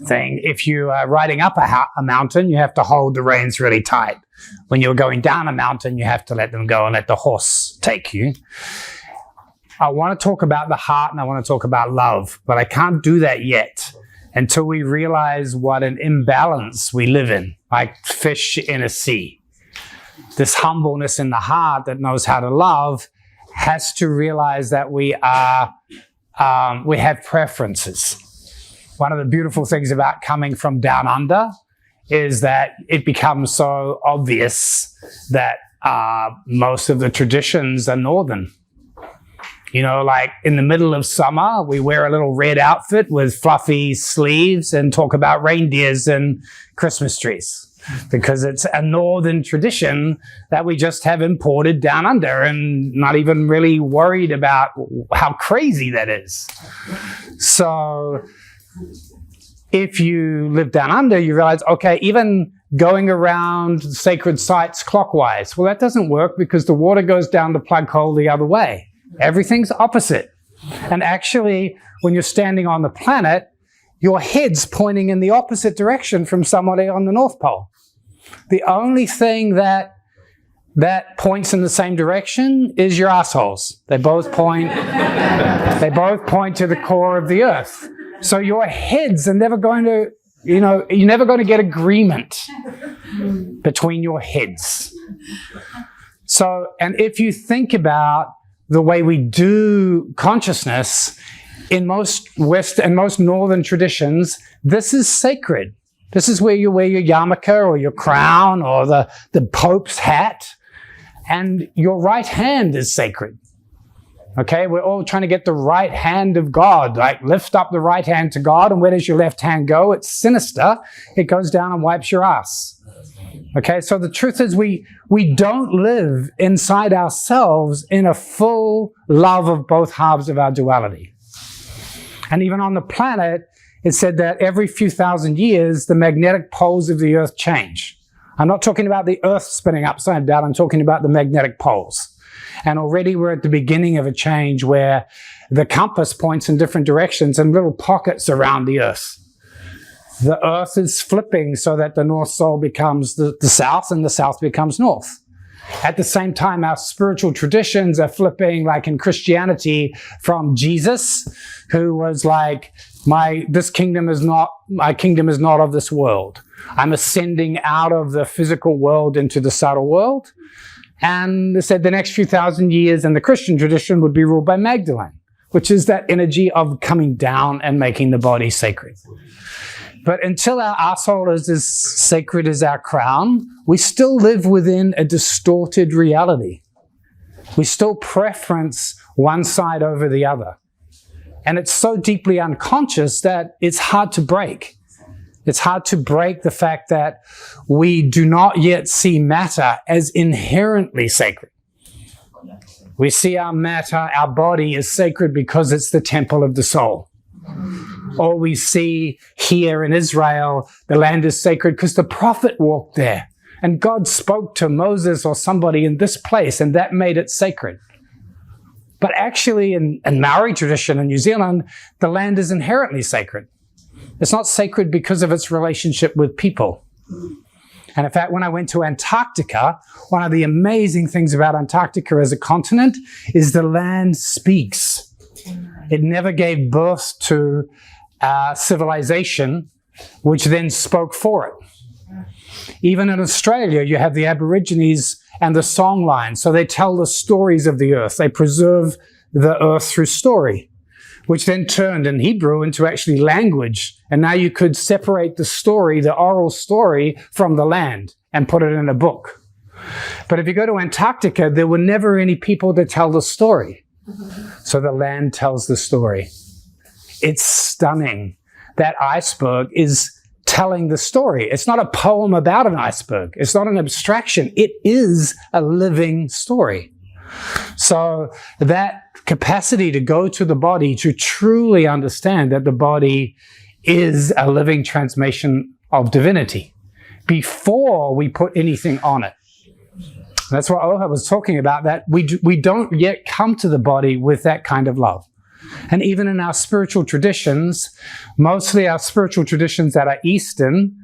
Thing. If you are riding up a mountain, you have to hold the reins really tight. When you're going down a mountain, you have to let them go and let the horse take you. I want to talk about the heart and I want to talk about love, but I can't do that yet until we realize what an imbalance we live in, like fish in a sea. This humbleness in the heart that knows how to love has to realize that we have preferences. One of the beautiful things about coming from down under is that it becomes so obvious that most of the traditions are northern. You know, like in the middle of summer, we wear a little red outfit with fluffy sleeves and talk about reindeers and Christmas trees, because it's a northern tradition that we just have imported down under and not even really worried about how crazy that is. So if you live down under, you realize, okay, even going around sacred sites clockwise, well, that doesn't work because the water goes down the plug hole the other way. Everything's opposite. And actually, when you're standing on the planet, your head's pointing in the opposite direction from somebody on the North Pole. The only thing that points in the same direction is your assholes. They both point to the core of the earth. So your heads are never going to, you're never going to get agreement between your heads. So, and if you think about the way we do consciousness in most West and most Northern traditions, this is sacred. This is where you wear your yarmulke or your crown or the Pope's hat, and your right hand is sacred. Okay, we're all trying to get the right hand of God, like lift up the right hand to God, and where does your left hand go? It's sinister. It goes down and wipes your ass. Okay, so the truth is we don't live inside ourselves in a full love of both halves of our duality. And even on the planet, it said that every few thousand years, the magnetic poles of the earth change. I'm not talking about the earth spinning upside down, I'm talking about the magnetic poles. And already we're at the beginning of a change where the compass points in different directions and little pockets around the earth. The earth is flipping so that the North Pole becomes the south and the south becomes north. At the same time, our spiritual traditions are flipping, like in Christianity, from Jesus, who was like, my kingdom is not of this world. I'm ascending out of the physical world into the subtle world. And they said the next few thousand years in the Christian tradition would be ruled by Magdalene, which is that energy of coming down and making the body sacred. But until our asshole is as sacred as our crown, we still live within a distorted reality. We still preference one side over the other. And it's so deeply unconscious that it's hard to break. It's hard to break the fact that we do not yet see matter as inherently sacred. We see our matter, our body, as sacred because it's the temple of the soul. Or we see here in Israel, the land is sacred because the prophet walked there. And God spoke to Moses or somebody in this place, and that made it sacred. But actually, in Maori tradition in New Zealand, the land is inherently sacred. It's not sacred because of its relationship with people. And in fact, when I went to Antarctica, one of the amazing things about Antarctica as a continent is the land speaks. It never gave birth to civilization, which then spoke for it. Even in Australia, you have the Aborigines and the songlines. So they tell the stories of the earth. They preserve the earth through story, which then turned in Hebrew into actually language. And now you could separate the story, the oral story, from the land and put it in a book. But if you go to Antarctica, there were never any people to tell the story. So the land tells the story. It's stunning. That iceberg is telling the story. It's not a poem about an iceberg. It's not an abstraction. It is a living story. So that capacity to go to the body, to truly understand that the body is a living transmission of divinity before we put anything on it. That's what Ohad was talking about, that we don't yet come to the body with that kind of love. And even in our spiritual traditions, mostly our spiritual traditions that are Eastern,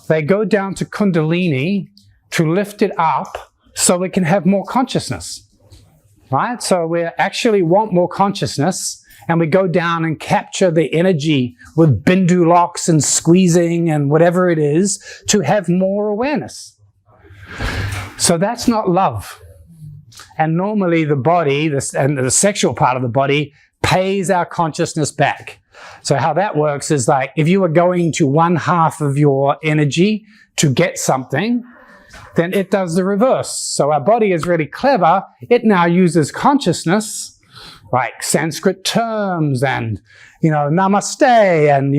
they go down to Kundalini to lift it up so we can have more consciousness, right? So we actually want more consciousness, and we go down and capture the energy with bindu locks and squeezing and whatever it is to have more awareness. So that's not love. And normally the body, and the sexual part of the body, pays our consciousness back. So how that works is like if you were going to one half of your energy to get something, then it does the reverse. So our body is really clever. It now uses consciousness, like Sanskrit terms and, namaste and,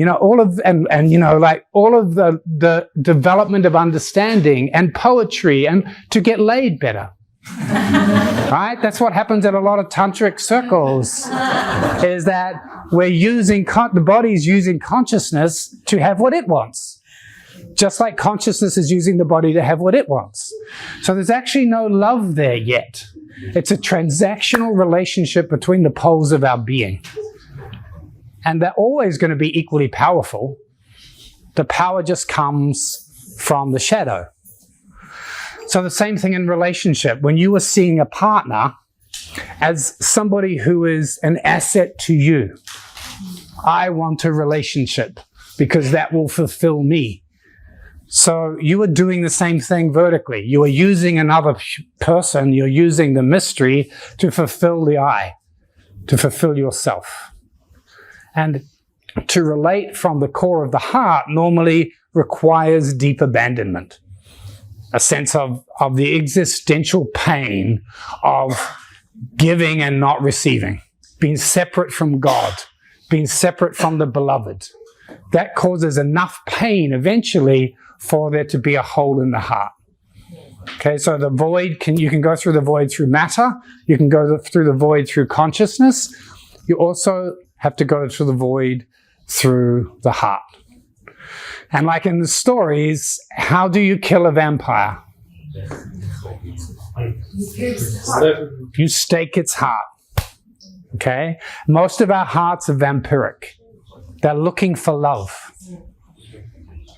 all of the development of understanding and poetry and to get laid better. Right? That's what happens in a lot of tantric circles, is that we're using, the body's using consciousness to have what it wants. Just like consciousness is using the body to have what it wants. So there's actually no love there yet. It's a transactional relationship between the poles of our being. And they're always going to be equally powerful. The power just comes from the shadow. So the same thing in relationship. When you are seeing a partner as somebody who is an asset to you, I want a relationship because that will fulfill me. So you are doing the same thing vertically. You are using another person, you're using the mystery to fulfill the I, to fulfill yourself. And to relate from the core of the heart normally requires deep abandonment. A sense of the existential pain of giving and not receiving, being separate from God, being separate from the beloved. That causes enough pain eventually for there to be a hole in the heart. Okay, so the void, you can go through the void through matter, you can go through the void through consciousness, you also have to go through the void through the heart. And like in the stories, how do you kill a vampire? You stake its heart. Okay? Most of our hearts are vampiric. They're looking for love.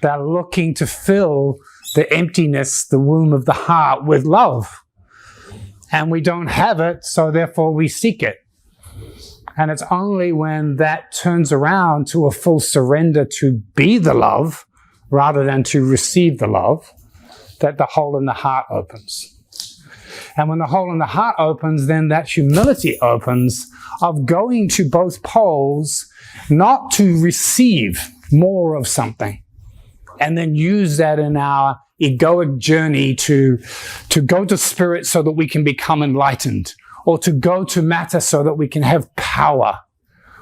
They're looking to fill the emptiness, the womb of the heart with love. And we don't have it, so therefore we seek it. And it's only when that turns around to a full surrender to be the love, rather than to receive the love, that the hole in the heart opens. And when the hole in the heart opens, then that humility opens of going to both poles, not to receive more of something, and then use that in our egoic journey to go to spirit so that we can become enlightened, or to go to matter so that we can have power.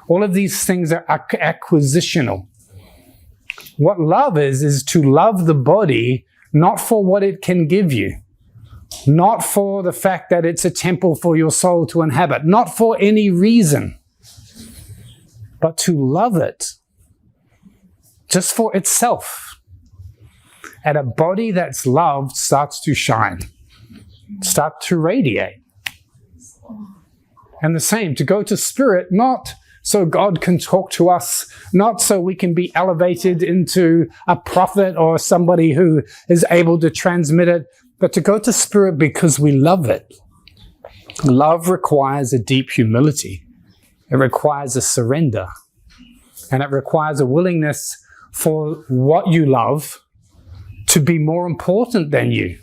All of these things are acquisitional. What love is to love the body not for what it can give you, not for the fact that it's a temple for your soul to inhabit, not for any reason, but to love it just for itself. And a body that's loved starts to shine, starts to radiate. And the same, to go to spirit, not so God can talk to us, not so we can be elevated into a prophet or somebody who is able to transmit it, but to go to spirit because we love it. Love requires a deep humility. It requires a surrender. And it requires a willingness for what you love to be more important than you.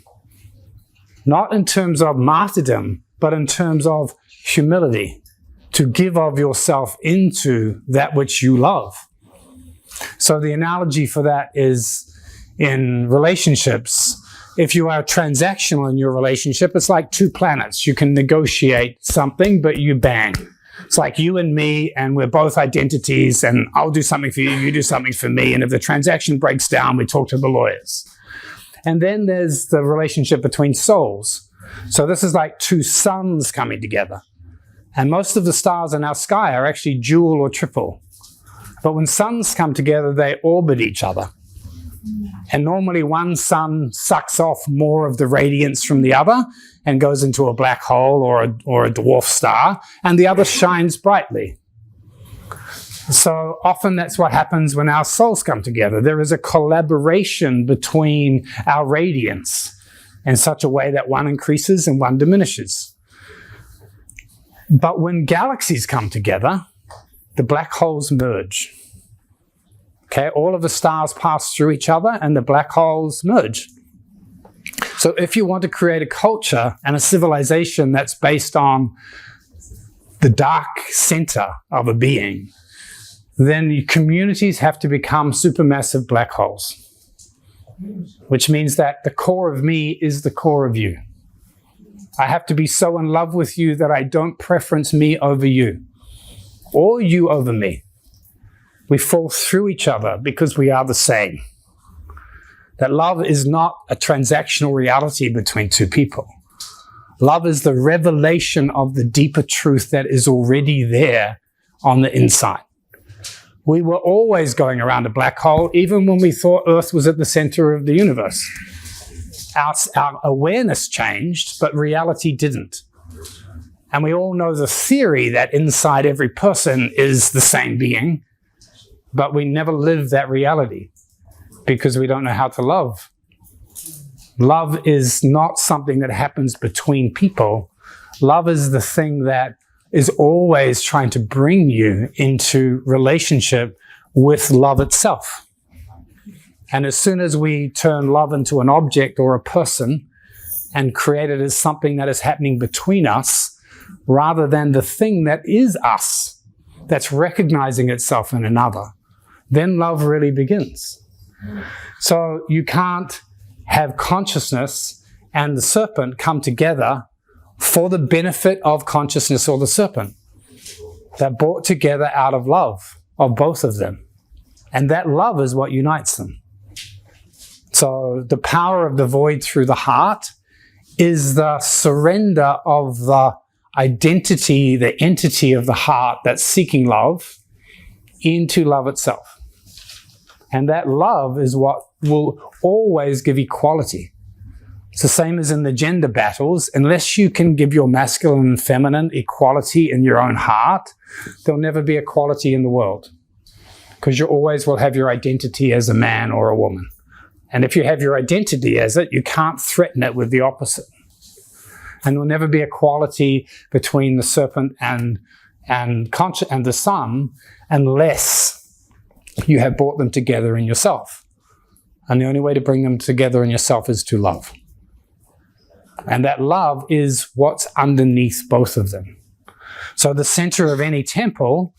Not in terms of martyrdom, but in terms of humility, to give of yourself into that which you love. So the analogy for that is in relationships. If you are transactional in your relationship, it's like two planets. You can negotiate something, but you bang. It's like you and me, and we're both identities, and I'll do something for you, you do something for me, and if the transaction breaks down, we talk to the lawyers. And then there's the relationship between souls. So this is like two suns coming together. And most of the stars in our sky are actually dual or triple. But when suns come together, they orbit each other. And normally one sun sucks off more of the radiance from the other and goes into a black hole or a dwarf star, and the other shines brightly. So often that's what happens when our souls come together. There is a collaboration between our radiance in such a way that one increases and one diminishes. But when galaxies come together, the black holes merge. Okay, all of the stars pass through each other and the black holes merge. So if you want to create a culture and a civilization that's based on the dark center of a being, then communities have to become supermassive black holes, which means that the core of me is the core of you. I have to be so in love with you that I don't preference me over you or you over me. We fall through each other because we are the same. That love is not a transactional reality between two people. Love is the revelation of the deeper truth that is already there on the inside. We were always going around a black hole, even when we thought Earth was at the center of the universe. Our awareness changed, but reality didn't. And we all know the theory that inside every person is the same being, but we never live that reality because we don't know how to love. Love is not something that happens between people. Love is the thing that is always trying to bring you into relationship with love itself. And as soon as we turn love into an object or a person and create it as something that is happening between us, rather than the thing that is us, that's recognizing itself in another, then love really begins. So you can't have consciousness and the serpent come together for the benefit of consciousness or the serpent. They're brought together out of love of both of them. And that love is what unites them. So the power of the void through the heart is the surrender of the identity, the entity of the heart that's seeking love into love itself. And that love is what will always give equality. It's the same as in the gender battles. Unless you can give your masculine and feminine equality in your own heart, there'll never be equality in the world. Because you always will have your identity as a man or a woman. And if you have your identity as it, you can't threaten it with the opposite. And there'll never be equality between the serpent and the sun unless you have brought them together in yourself. And the only way to bring them together in yourself is to love. And that love is what's underneath both of them. So the center of any temple,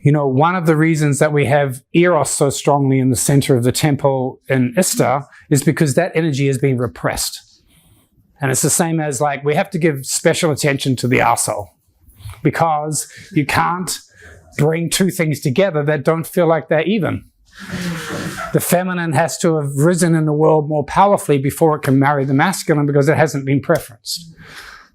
you know, one of the reasons that we have Eros so strongly in the center of the temple in Ishtar is because that energy has been repressed. And it's the same as, like, we have to give special attention to the arsehole, because you can't bring two things together that don't feel like they're even. The feminine has to have risen in the world more powerfully before it can marry the masculine, because it hasn't been preferenced.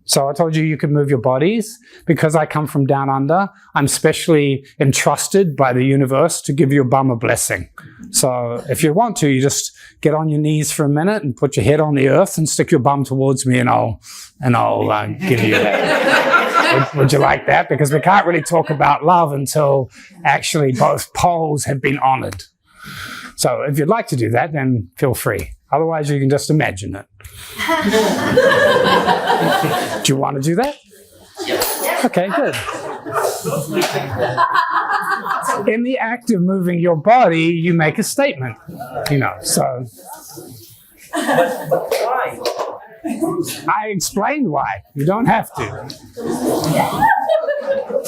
So I told you you can move your bodies. Because I come from down under, I'm specially entrusted by the universe to give your bum a blessing. So if you want to, you just get on your knees for a minute and put your head on the earth and stick your bum towards me, and I'll give you that. Would you like that? Because we can't really talk about love until actually both poles have been honored. So if you'd like to do that, then feel free. Otherwise, you can just imagine it. Do you want to do that? Yes. Okay, good. In the act of moving your body, you make a statement, you know, so. But why? I explained why. You don't have to.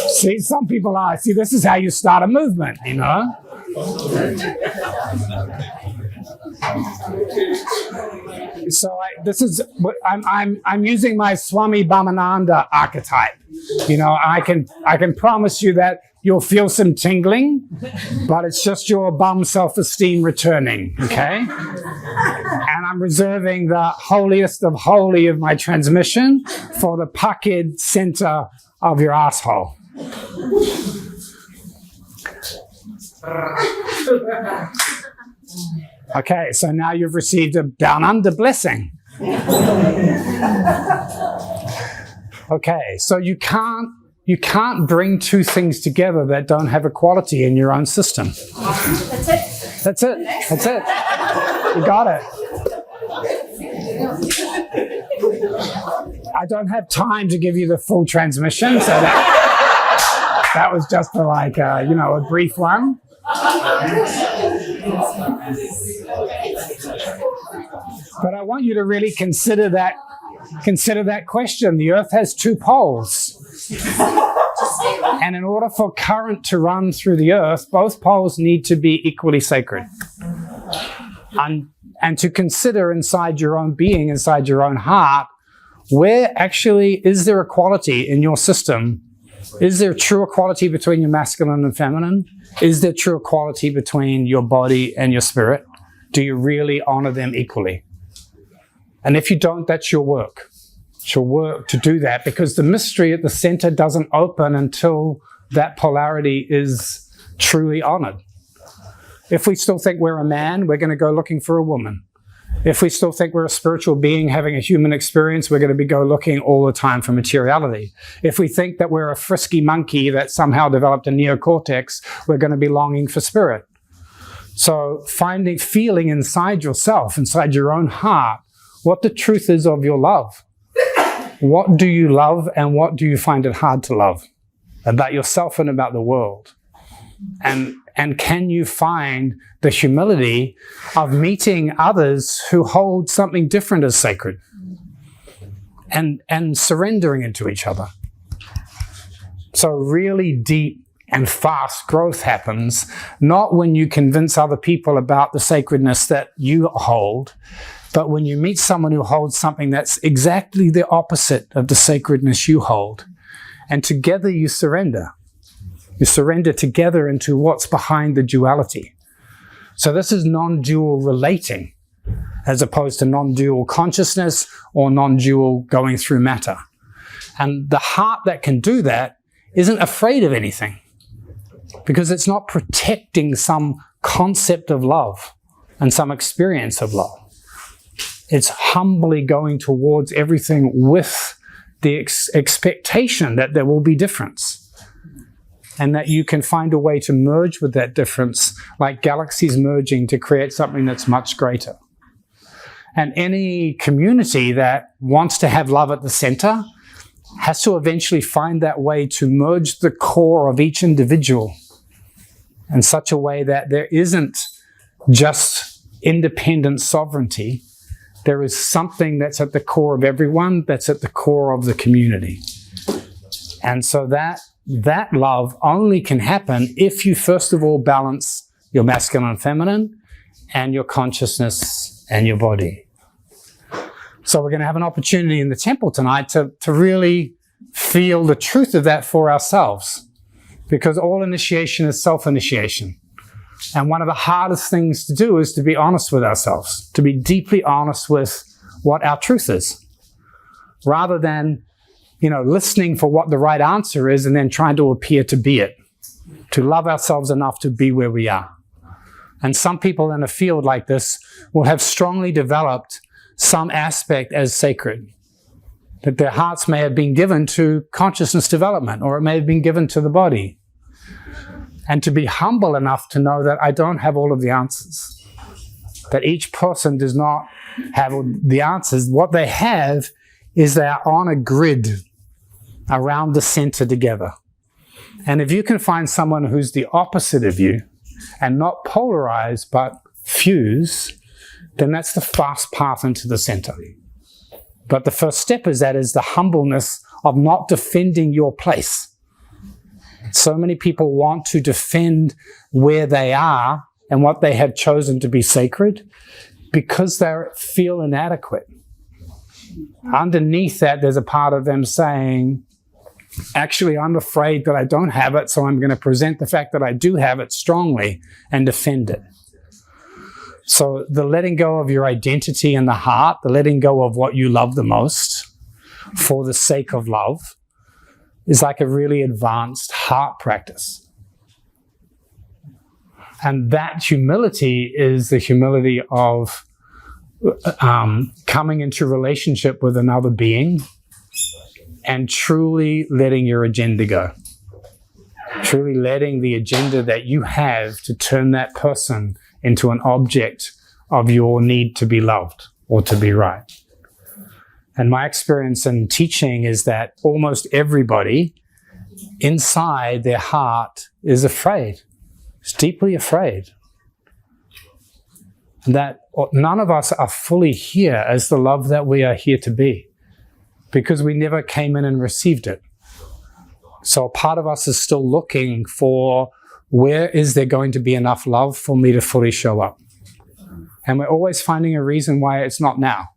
See, some people are. See, this is how you start a movement, you know. So I'm using my Swami Bhamananda archetype. You know, I can promise you that you'll feel some tingling, but it's just your bum self-esteem returning, okay? And I'm reserving the holiest of holy of my transmission for the puckered center of your asshole. Okay, so now you've received a down under blessing. Okay, so you can't bring two things together that don't have equality in your own system. That's it. That's it. That's it. You got it. I don't have time to give you the full transmission, so that was just a brief one. But I want you to really consider that question. The Earth has two poles. And in order for current to run through the Earth, both poles need to be equally sacred. And to consider inside your own being, inside your own heart, where actually is there equality in your system? Is there true equality between your masculine and feminine? Is there true equality between your body and your spirit? Do you really honor them equally? And if you don't, that's your work. It's your work to do that, because the mystery at the center doesn't open until that polarity is truly honored. If we still think we're a man, we're going to go looking for a woman. If we still think we're a spiritual being having a human experience, we're going to go looking all the time for materiality. If we think that we're a frisky monkey that somehow developed a neocortex, we're going to be longing for spirit. So feeling inside yourself, inside your own heart, what the truth is of your love. What do you love and what do you find it hard to love about yourself and about the world? And can you find the humility of meeting others who hold something different as sacred and surrendering into each other? So really deep and fast growth happens, not when you convince other people about the sacredness that you hold, but when you meet someone who holds something that's exactly the opposite of the sacredness you hold. And together you surrender. You surrender together into what's behind the duality. So this is non-dual relating, as opposed to non-dual consciousness or non-dual going through matter. And the heart that can do that isn't afraid of anything, because it's not protecting some concept of love and some experience of love. It's humbly going towards everything with the expectation that there will be difference, and that you can find a way to merge with that difference, like galaxies merging to create something that's much greater. And any community that wants to have love at the center has to eventually find that way to merge the core of each individual in such a way that there isn't just independent sovereignty. There is something that's at the core of everyone, that's at the core of the community. And so that love only can happen if you first of all balance your masculine and feminine and your consciousness and your body. So we're going to have an opportunity in the temple tonight to really feel the truth of that for ourselves, because all initiation is self-initiation. And one of the hardest things to do is to be honest with ourselves, to be deeply honest with what our truth is, rather than listening for what the right answer is and then trying to appear to be it, to love ourselves enough to be where we are. And some people in a field like this will have strongly developed some aspect as sacred, that their hearts may have been given to consciousness development, or it may have been given to the body. And to be humble enough to know that I don't have all of the answers, that each person does not have the answers. What they have is they're on a grid around the center together. And if you can find someone who's the opposite of you and not polarize but fuse, then that's the fast path into the center. But the first step is the humbleness of not defending your place. So many people want to defend where they are and what they have chosen to be sacred because they feel inadequate. Underneath that, there's a part of them saying, actually, I'm afraid that I don't have it, so I'm going to present the fact that I do have it strongly and defend it. So the letting go of your identity in the heart, the letting go of what you love the most for the sake of love, is like a really advanced heart practice. And that humility is the humility of coming into relationship with another being and truly letting your agenda go. Truly letting the agenda that you have to turn that person into an object of your need to be loved or to be right. And my experience in teaching is that almost everybody inside their heart is afraid, is deeply afraid. That none of us are fully here as the love that we are here to be, because we never came in and received it. So a part of us is still looking for, where is there going to be enough love for me to fully show up? And we're always finding a reason why it's not now.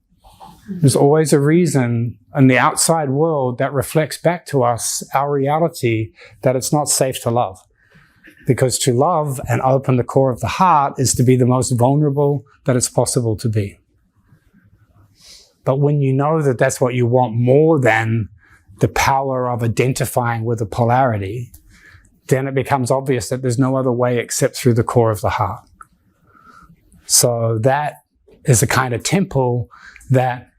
There's always a reason in the outside world that reflects back to us our reality that it's not safe to love. Because to love and open the core of the heart is to be the most vulnerable that it's possible to be. But when you know that that's what you want more than the power of identifying with a polarity, then it becomes obvious that there's no other way except through the core of the heart. So that is a kind of temple that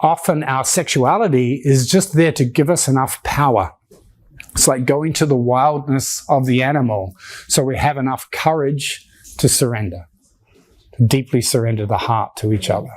often our sexuality is just there to give us enough power. It's like going to the wildness of the animal, so we have enough courage to surrender, to deeply surrender the heart to each other.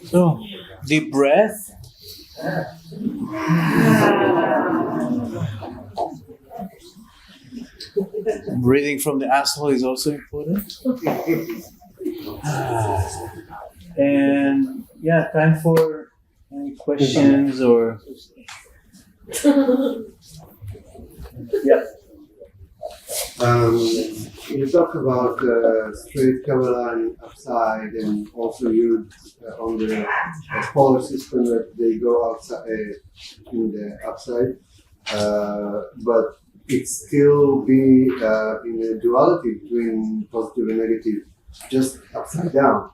So, deep breath. Breathing from the asshole is also important. And yeah, time for any questions or... Yeah. You talk about straight Kabbalah and upside, and also you on the polar system that they go outside in the upside, but it still be in a duality between positive and negative, just upside down.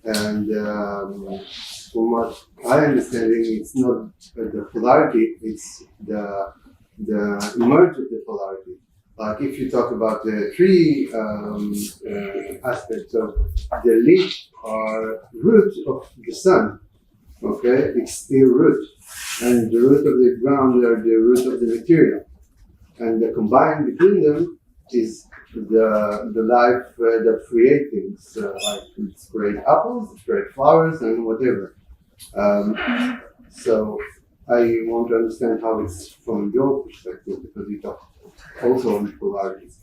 And from what I understanding, it's not the polarity; it's the emerge of the polarity. Like if you talk about the three aspects of the leaf or root of the sun, okay, it's still root, and the root of the ground are the root of the material, and the combined between them is the life that creates things, like it's create apples, it's create flowers, and whatever. So I want to understand how it's from your perspective, because you talk also on polarities,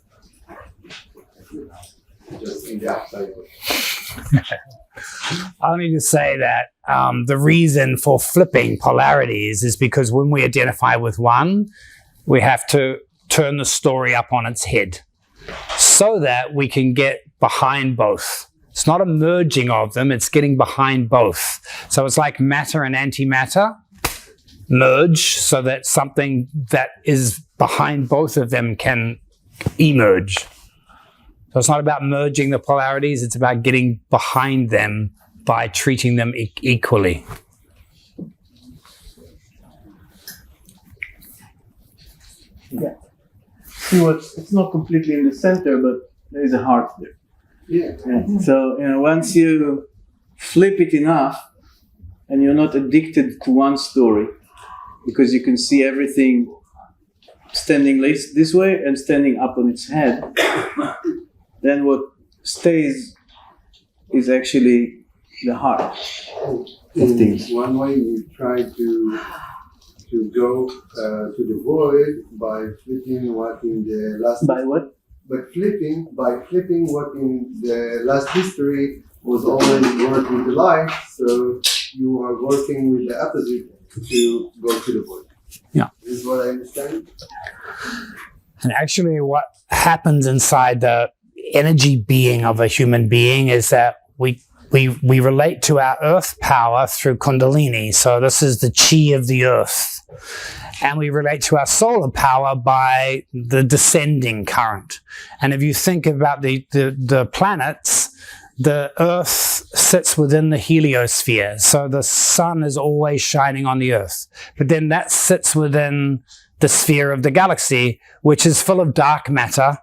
just in the outside. Only to say that the reason for flipping polarities is because when we identify with one, we have to turn the story up on its head so that we can get behind both. It's not a merging of them, it's getting behind both. So it's like matter and antimatter merge so that something that is behind both of them can emerge. So it's not about merging the polarities, it's about getting behind them by treating them equally. Yeah. See it's not completely in the center, but there is a heart there. Yeah. So once you flip it enough, and you're not addicted to one story, because you can see everything standing this way and standing up on its head, then what stays is actually the heart of things. One way we try to go to the void by flipping what in the last... By what? By flipping what in the last history was always working with the light, so you are working with the opposite to go to the void. Yeah. This is what I understand. And actually what happens inside the energy being of a human being is that we we relate to our earth power through Kundalini. So this is the chi of the earth. And we relate to our solar power by the descending current. And if you think about the planets, the earth sits within the heliosphere. So the sun is always shining on the earth. But then that sits within the sphere of the galaxy, which is full of dark matter.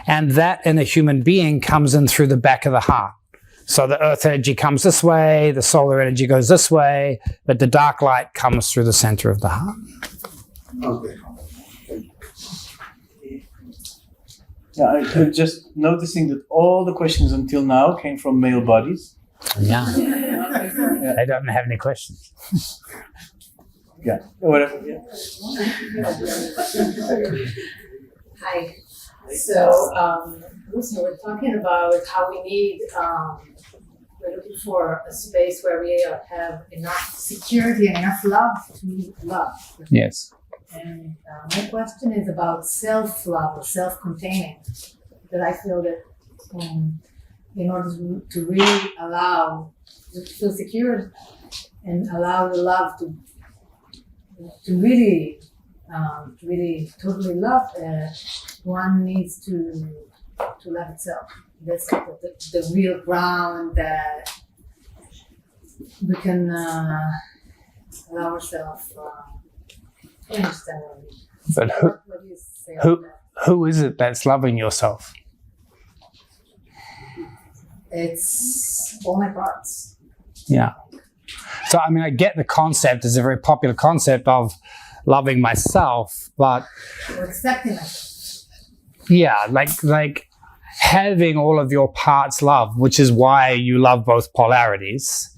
And that in a human being comes in through the back of the heart. So the earth energy comes this way, the solar energy goes this way, but the dark light comes through the center of the heart. Okay. Yeah, I'm just noticing that all the questions until now came from male bodies. Yeah. I don't have any questions. Yeah, whatever. Yeah. Hi. So, we're talking about how we need, we're looking for a space where we have enough security and enough love to meet love. Yes. And my question is about self-love or self-containing. That I feel that in order to really allow, to feel secure and allow the love to really totally love, one needs to love itself. That's the real ground that we can allow ourselves. I understand what you mean. But What do you say about that? who is it that's loving yourself? It's all my parts. Yeah. So, I mean, I get the concept. It's a very popular concept of loving myself, but Or accepting myself. yeah, like having all of your parts loved, which is why you love both polarities.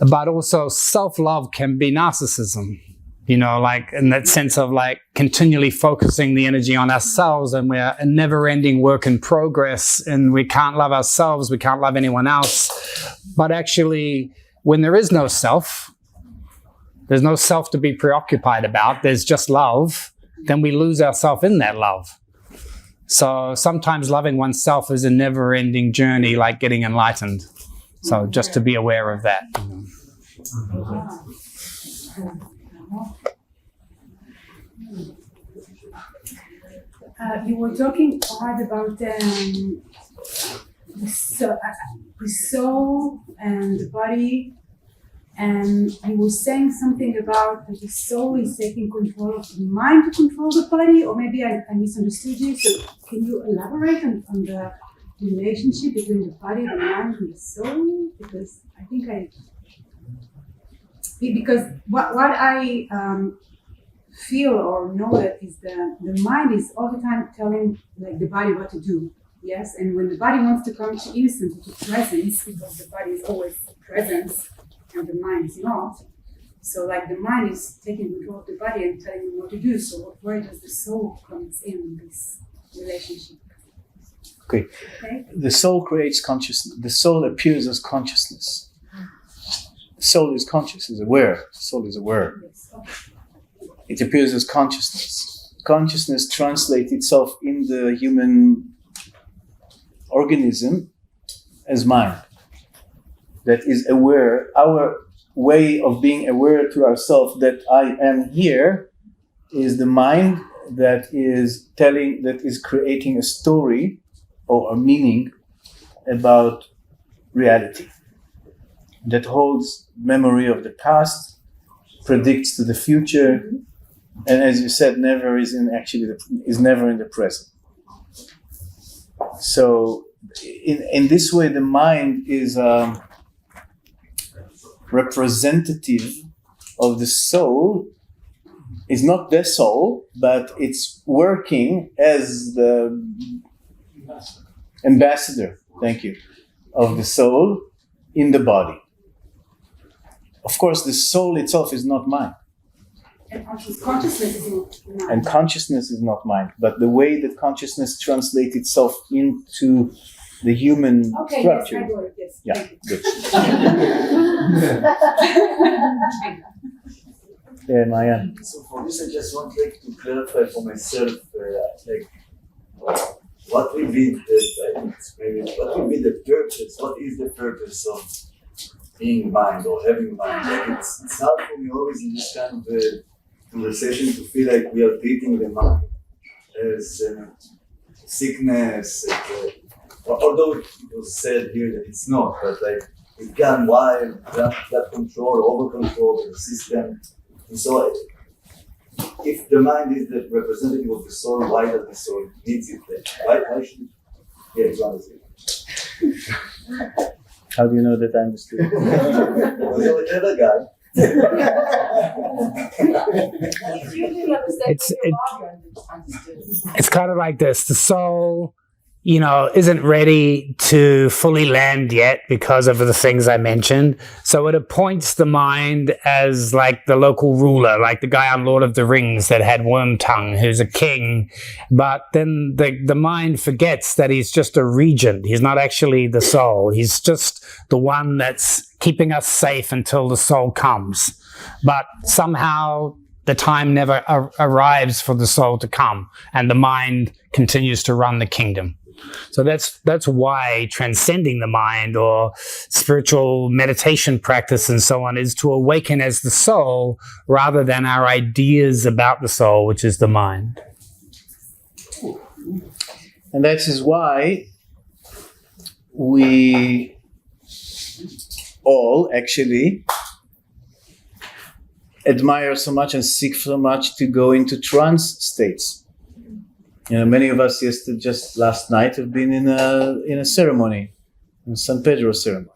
But also self-love can be narcissism, you know, like in that sense of like continually focusing the energy on ourselves, and we're a never-ending work in progress, and we can't love ourselves, we can't love anyone else. But actually, when there is no self, there's no self to be preoccupied about, there's just love, then we lose ourselves in that love. So sometimes loving oneself is a never-ending journey, like getting enlightened. So just to be aware of that. You were talking, Ohad, about the soul and the body, and you were saying something about that the soul is taking control of the mind to control the body, or maybe I misunderstood you. So can you elaborate on the relationship between the body, the mind, and the soul? Because I think what I feel or know that is the mind is all the time telling like the body what to do. Yes, and when the body wants to come to innocence, to presence, because the body is always presence and the mind is not. So like the mind is taking control of the body and telling them what to do. So where does the soul come in this relationship? Okay. The soul creates consciousness. The soul appears as consciousness. The soul is conscious, is aware. The soul is aware. It appears as consciousness. Consciousness translates itself in the human organism as mind. That is aware. Our way of being aware to ourselves that I am here is the mind that is creating a story or a meaning about reality that holds memory of the past, predicts to the future, and as you said, never is never in the present. So, in this way, the mind is representative of the soul. It's not the soul, but it's working as the ambassador, thank you, of the soul in the body. Of course, the soul itself is not mine. And consciousness is not mind. And consciousness is not mine. But the way that consciousness translates itself into the human structure. Yes, I got it, yes. Yeah, good. Yeah, Mayan. So for this, I just want to clarify for myself, what will be what will be the purpose? What is the purpose of being mind or having mind? Like it's hard for me always in this kind of conversation to feel like we are treating the mind as sickness. Although it was said here that it's not, but like it can wild, that control, over control the system, and so. If the mind is the representative of the soul, why does the soul needs it then? Why should it? Yeah, you understand. How do you know that I understood? Well, you're a clever guy. If you didn't understand It's- your body understood. It's kind of like this. The soul, isn't ready to fully land yet because of the things I mentioned. So it appoints the mind as like the local ruler, like the guy on Lord of the Rings that had worm tongue, who's a king. But then the mind forgets that he's just a regent. He's not actually the soul. He's just the one that's keeping us safe until the soul comes. But somehow the time never arrives for the soul to come, and the mind continues to run the kingdom. So that's why transcending the mind or spiritual meditation practice and so on is to awaken as the soul rather than our ideas about the soul, which is the mind. And that is why we all actually admire so much and seek so much to go into trance states. Many of us just last night have been in a ceremony, in San Pedro ceremony,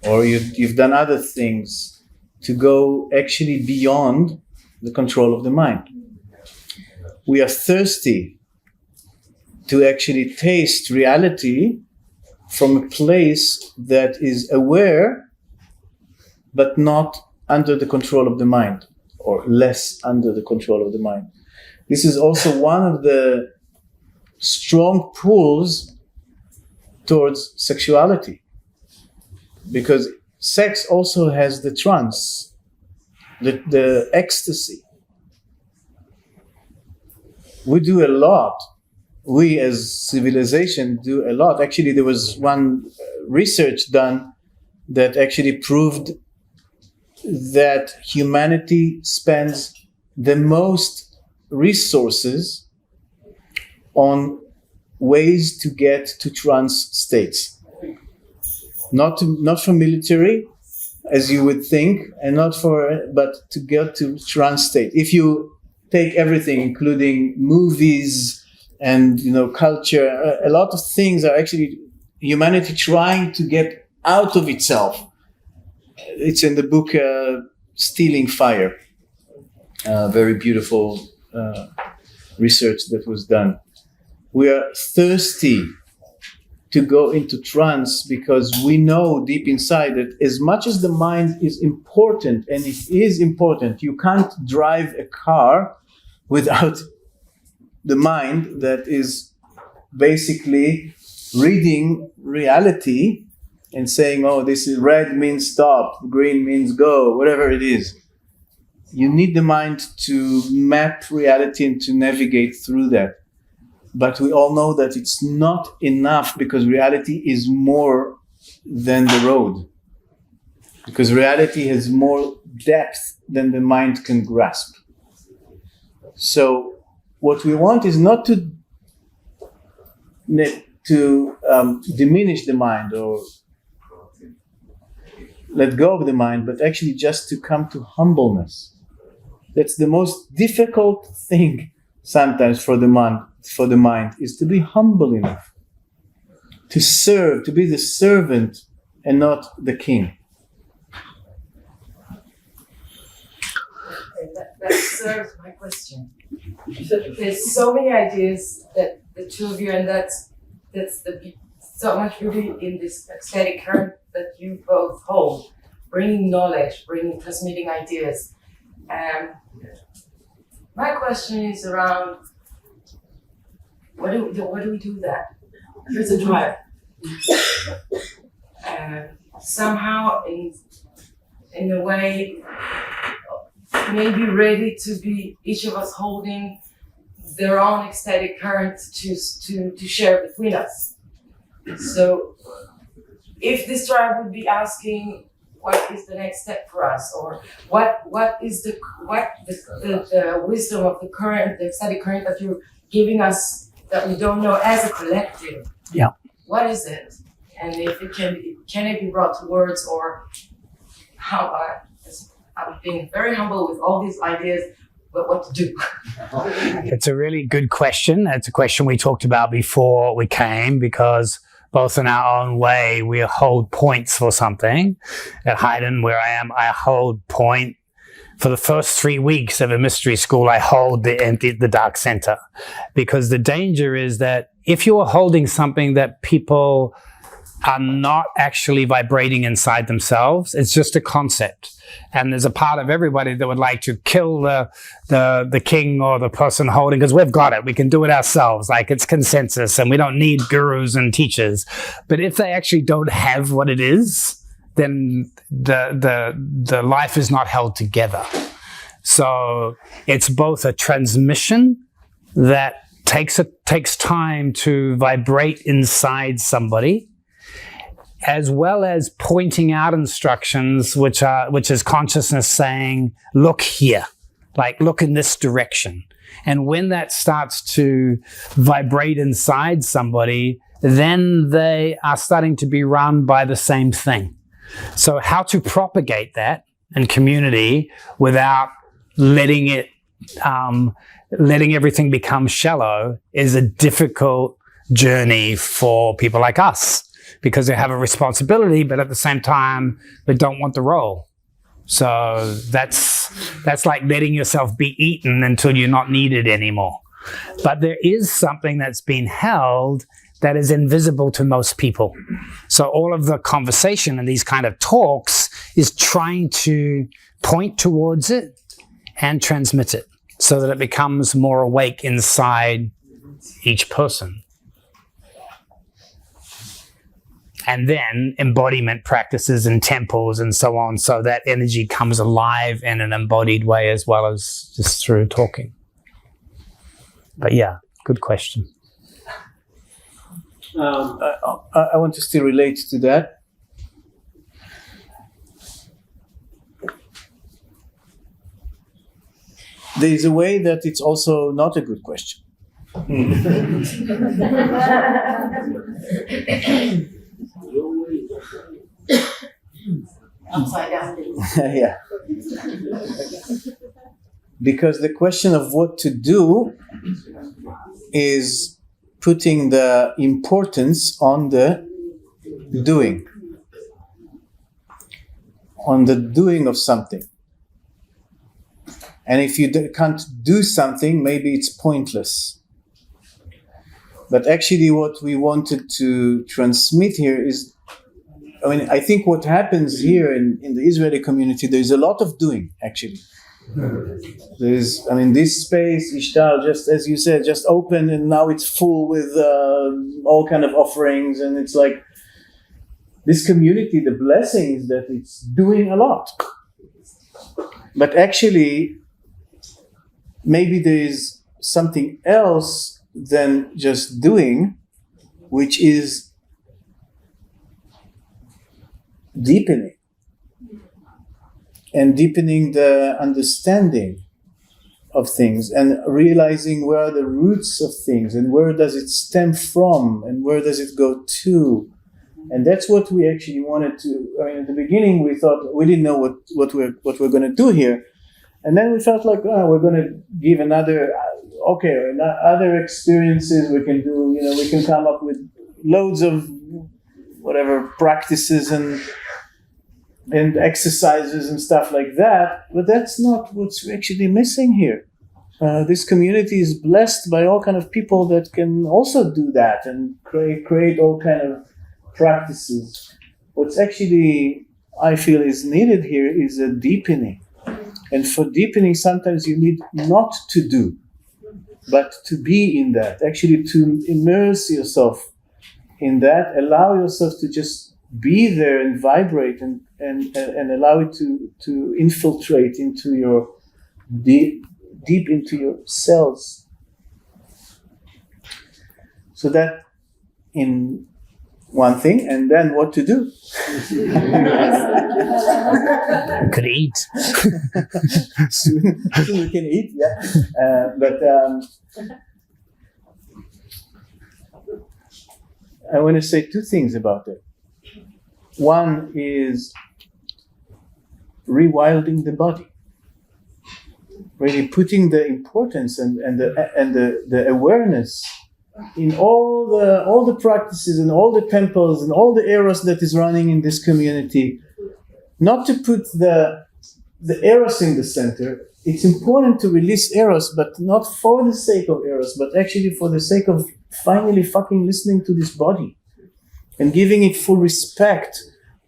or you've done other things to go actually beyond the control of the mind. We are thirsty to actually taste reality from a place that is aware, but not under the control of the mind, or less under the control of the mind. This is also one of the strong pulls towards sexuality, because sex also has the trance, the ecstasy. We do a lot. We as civilization do a lot. Actually, there was one research done that actually proved that humanity spends the most resources on ways to get to trance states. Not for military, as you would think, and but to get to trance state. If you take everything, including movies and culture, a lot of things are actually humanity trying to get out of itself. It's in the book Stealing Fire. Very beautiful research that was done. We are thirsty to go into trance because we know deep inside that as much as the mind is important, and it is important, you can't drive a car without the mind that is basically reading reality and saying, oh, this is red means stop, green means go, whatever it is. You need the mind to map reality and to navigate through that. But we all know that it's not enough, because reality is more than the road. Because reality has more depth than the mind can grasp. So what we want is not to diminish the mind or let go of the mind, but actually just to come to humbleness. That's the most difficult thing sometimes for the mind, is to be humble enough, to serve, to be the servant and not the king. Okay, that serves my question. There's so many ideas that the two of you, and that's so much beauty in this ecstatic current that you both hold, bringing knowledge, transmitting ideas. My question is around what do we do that? Here's a drive. Somehow in a way maybe ready to be each of us holding their own ecstatic current to share between us. So if this tribe would be asking, what is the next step for us, or what is the wisdom of the current, the ecstatic current that you're giving us that we don't know as a collective? Yeah. What is it? And if it can it be brought to words, or how? I'm being very humble with all these ideas, but what to do? It's a really good question. It's a question we talked about before we came, because both in our own way, we hold points for something. At Haydn, where I am, I hold point. For the first 3 weeks of a mystery school, I hold the dark center, because the danger is that if you are holding something that people are not actually vibrating inside themselves, it's just a concept. And there's a part of everybody that would like to kill the king or the person holding, because we've got it. We can do it ourselves. Like, it's consensus, and we don't need gurus and teachers. But if they actually don't have what it is, then the life is not held together. So it's both a transmission that takes time to vibrate inside somebody, as well as pointing out instructions, which is consciousness saying, look here, like look in this direction. And when that starts to vibrate inside somebody, then they are starting to be run by the same thing. So how to propagate that in community without letting everything become shallow is a difficult journey for people like us, because they have a responsibility, but at the same time, they don't want the role. So that's like letting yourself be eaten until you're not needed anymore. But there is something that's been held that is invisible to most people. So all of the conversation and these kind of talks is trying to point towards it and transmit it so that it becomes more awake inside each person. And then embodiment practices in temples and so on, so that energy comes alive in an embodied way as well as just through talking. But yeah, good question. I want to still relate to that. There is a way that it's also not a good question. Upside down. Yeah. Because the question of what to do is putting the importance on the doing of something. And if you can't do something, maybe it's pointless. But actually what we wanted to transmit here is, I think what happens here in the Israeli community, there's a lot of doing, actually. There's, this space, Ishtar, just as you said, just opened, and now it's full with all kind of offerings, and it's like this community, the blessing is that it's doing a lot. But actually, maybe there is something else than just doing, which is deepening. And deepening the understanding of things and realizing where are the roots of things and where does it stem from and where does it go to. And that's what we actually wanted to, at the beginning we thought, we didn't know what we're going to do here. And then we felt like, we're going to give other experiences we can do, we can come up with loads of whatever practices and exercises and stuff like that, but that's not what's actually missing here. This community is blessed by all kind of people that can also do that and create all kind of practices. What's actually, I feel, is needed here is a deepening. And for deepening, sometimes you need not to do, but to be in that, actually to immerse yourself in that, allow yourself to just be there and vibrate and allow it to infiltrate into your deep into your cells So that in one thing, and then what to do? Could eat. soon we can eat, yeah. But I want to say two things about it. One is rewilding the body, really putting the importance and the awareness in all the practices and all the temples and all the eros that is running in this community. Not to put the eros in the center. It's important to release eros, but not for the sake of eros, but actually for the sake of finally fucking listening to this body and giving it full respect,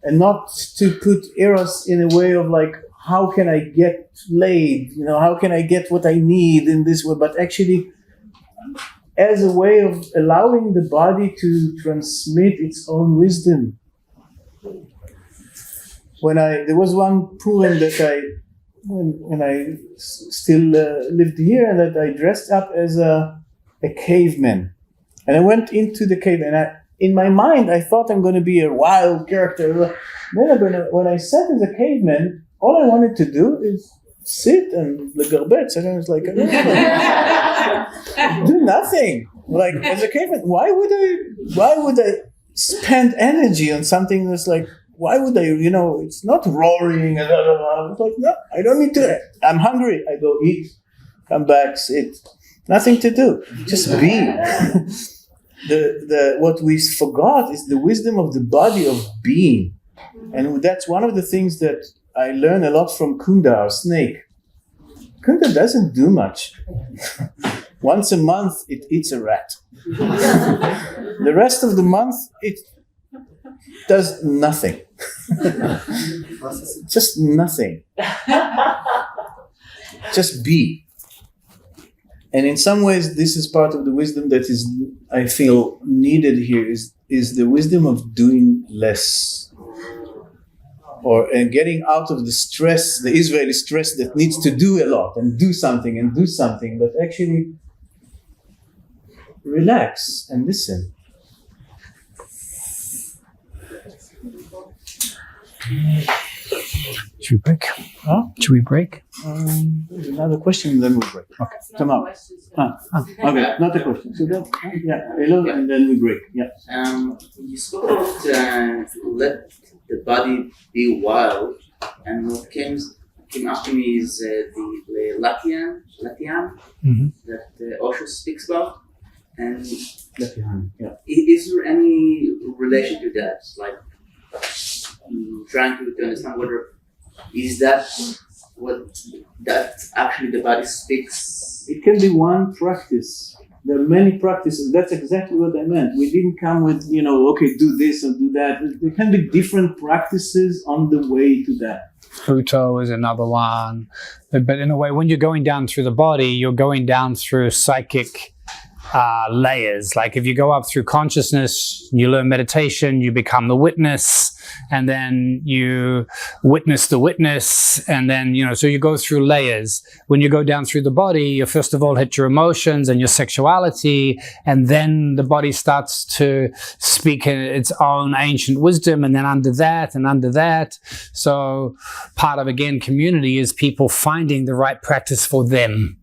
and not to put eros in a way of like, how can I get laid? How can I get what I need in this way? But actually, as a way of allowing the body to transmit its own wisdom. There was one Purim that when I still lived here, that I dressed up as a caveman, and I went into the cave, and in my mind I thought I'm going to be a wild character. Then when I sat as a caveman, all I wanted to do is sit and legarbetz, and I was like, do nothing. Like as a caveman, why would I spend energy on something that's like, why would I, it's not roaring and blah, blah, blah. I was like, no, I don't need to. I'm hungry. I go eat, come back, sit. Nothing to do. Just be. What we forgot is the wisdom of the body of being. And that's one of the things that I learn a lot from Kunda, our snake. Kunda doesn't do much. Once a month, it eats a rat. The rest of the month, it does nothing. Just nothing. Just be. And in some ways, this is part of the wisdom that is, I feel, needed here, is the wisdom of doing less. And getting out of the stress, the Israeli stress that needs to do a lot and do something, but actually relax and listen. Should we break? Huh? Should we break? There's another question, then we break. Okay. Tomorrow. Okay, not a question. So then, hello, and then we break. Yeah. You spoke about let the body be wild, and what came after me is the Lyon that Osho speaks about. And is there any relation to that? Like trying to understand whether is that what that actually the body speaks? It can be one practice. There are many practices. That's exactly what I meant. We didn't come with, okay, do this and do that. There can be different practices on the way to that. Futo is another one. But in a way, when you're going down through the body, you're going down through psychic layers. Like if you go up through consciousness, you learn meditation, you become the witness, and then you witness the witness, and then, so you go through layers. When you go down through the body, you first of all hit your emotions and your sexuality, and then the body starts to speak in its own ancient wisdom, and then under that. So part of, again, community is people finding the right practice for them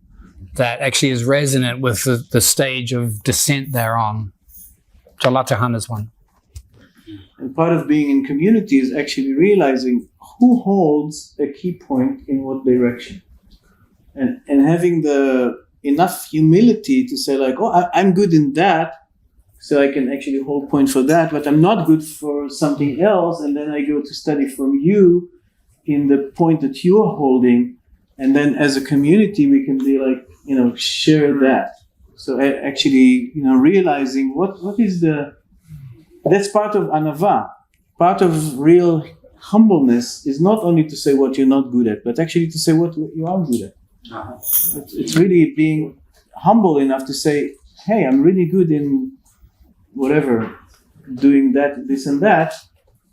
that actually is resonant with the stage of descent they're on. Chalatahan is one. And part of being in community is actually realizing who holds a key point in what direction. And having the enough humility to say like, I'm good in that, so I can actually hold point for that, but I'm not good for something else, and then I go to study from you in the point that you are holding, and then as a community we can be like, share that. So actually, realizing what is that's part of anava. Part of real humbleness is not only to say what you're not good at, but actually to say what you are good at. It's really being humble enough to say, hey, I'm really good in whatever, doing that, this and that.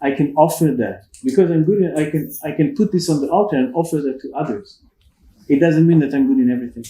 I can offer that. Because I'm good at, I can put this on the altar and offer that to others. It doesn't mean that I'm good in everything.